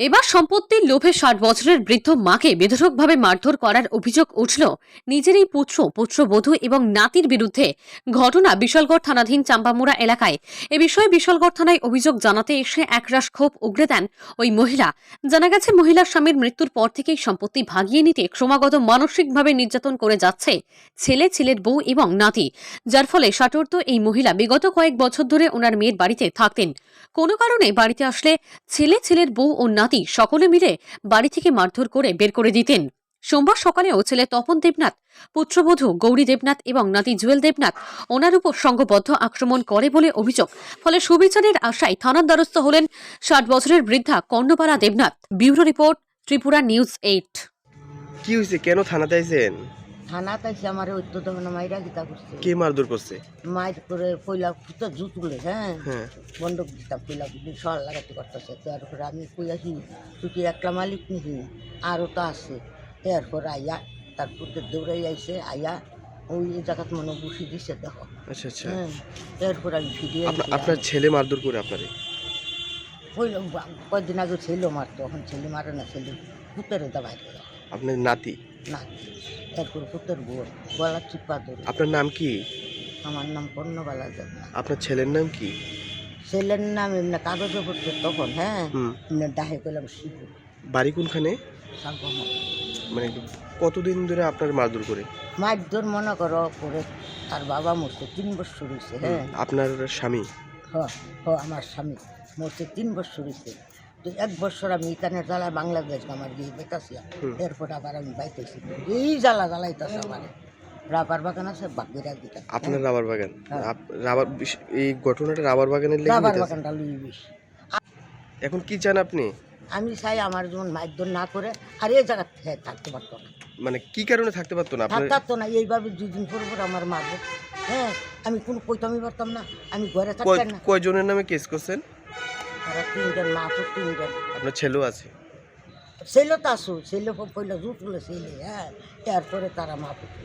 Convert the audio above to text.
এবার সম্পত্তির লোভে ৬০ বছরের বৃদ্ধ মাকে বেধড়কভাবে মারধর করার অভিযোগ উঠল নিজেরই পুত্রবধূ এবং নাতির বিরুদ্ধে। ঘটনা বিশালগড় থানাধীন চাম্পামুড়া এলাকায়। এ বিষয়ে বিশালগড় থানায় অভিযোগ জানাতে এসে একরাশ ক্ষোভ উগরে দেন ওই মহিলা। জানা গেছে, মহিলার স্বামীর মৃত্যুর পর থেকেই সম্পত্তি ভাগিয়ে নিতে ক্রমাগত মানসিকভাবে নির্যাতন করে যাচ্ছে ছেলের বউ এবং নাতি, যার ফলে ষাটোর্ধ্ব এই মহিলা বিগত কয়েক বছর ধরে ওনার মেয়ের বাড়িতে থাকতেন। কোনো কারণে বাড়িতে আসলে ছেলের বউ ও নাতি সকলে মিলে বাড়ি থেকে মারধর করে বের করে দিতেন। সোমবার সকালেও ছেলে তপন দেবনাথ, পুত্রবধূ গৌরী দেবনাথ এবং নাতি জুয়েল দেবনাথ ওনার উপর সংঘবদ্ধ আক্রমণ করে বলে অভিযোগ। ফলে সুবিচারের আশায় থানার দ্বারস্থ হলেন ৬০ বছরের বৃদ্ধা Karnabala Debnath. Bureau report, Tripura news 8। কি হয়েছে, কেন থানাতে আইছেন? থানাতে আইসে আমার ওই তো তখন মাইরা গীতা করছে, কে মারধর করছে? মাইর করে পয়লা ফুটো জুত তুলে হ্যাঁ হ্যাঁ, বন্ধক দিতাম, পয়লা বুদ্ধি সর লাগাতে করতেছে। তারপরে আমি কই আসি তুই কি একলা মালিক নিহি, আরও তো আছে। তারপরে আইয়া তার পুত্রের দৌড়াই আইসে, আইয়া ওই জায়গাত মনে বসি দিছে দেখো। আচ্ছা আচ্ছা। হ্যাঁ, তারপরে আমি ভিডিও আপনার ছেলে মারধর করে আপনারে? পয়লা কয়েকদিন আগে ছেলে মারতো, এখন ছেলে মারে না, ছেলে পুত্রের দাবাই করে আপনার নাতি? না। তারপরে পুত্রের বউ গলা চিপা ধরে। আপনার নাম কি? আমার নাম কর্ণবালা দেবনাথ। আপনার ছেলের নাম কি? ছেলের নাম এমনি কাগজে পড়ছে তখন, হ্যাঁ হুম। এমনি ডাহে করলাম শিবু বাড়ি কোনখানে? সাগমা। মানে কতদিন ধরে আপনার মারধর করে? মারধর মনে করো করে তার বাবা মরছে 3 বছর হয়েছে। হ্যাঁ আপনার স্বামী? আমার স্বামী মরছে 3 বছর হয়েছে। তো 1 বছর আমি ইতানের জ্বালায় বাংলাদেশ আমার গিয়ে বেতাছিলাম। এরপর আবার আমি বাইতেছি, এই জ্বালাইতেছে আমার। রাবার বাগান আছে বাগিরা দিটা। আপনার রাবার বাগান? হ্যাঁ। এই ঘটনাটা রাবার বাগানের লেগে রাবার হইতাছে? বাগানটা লুই বেশি। এখন কি চান আপনি? আমি চাই আমার যেমন মারধর না করে আর এই জায়গা থাকতে পারতো না, মানে কি কারণে থাকতে পারতো না আপনার? থাকতো না। এইভাবে 2 দিন পর পর আমার মারবো। হ্যাঁ, আমি কোনো কইতামই পারতাম না, আমি ঘরে থাকতাম না। কয়জনের নামে কেস করছেন? তারা 3 জন, মা তো 3 জন। আপনার ছেলেও আছে? ছেলে তো আসো, ছেলে পয়লা জুত তুলে ছেলে। হ্যাঁ, এরপরে তারা মা পুত্র।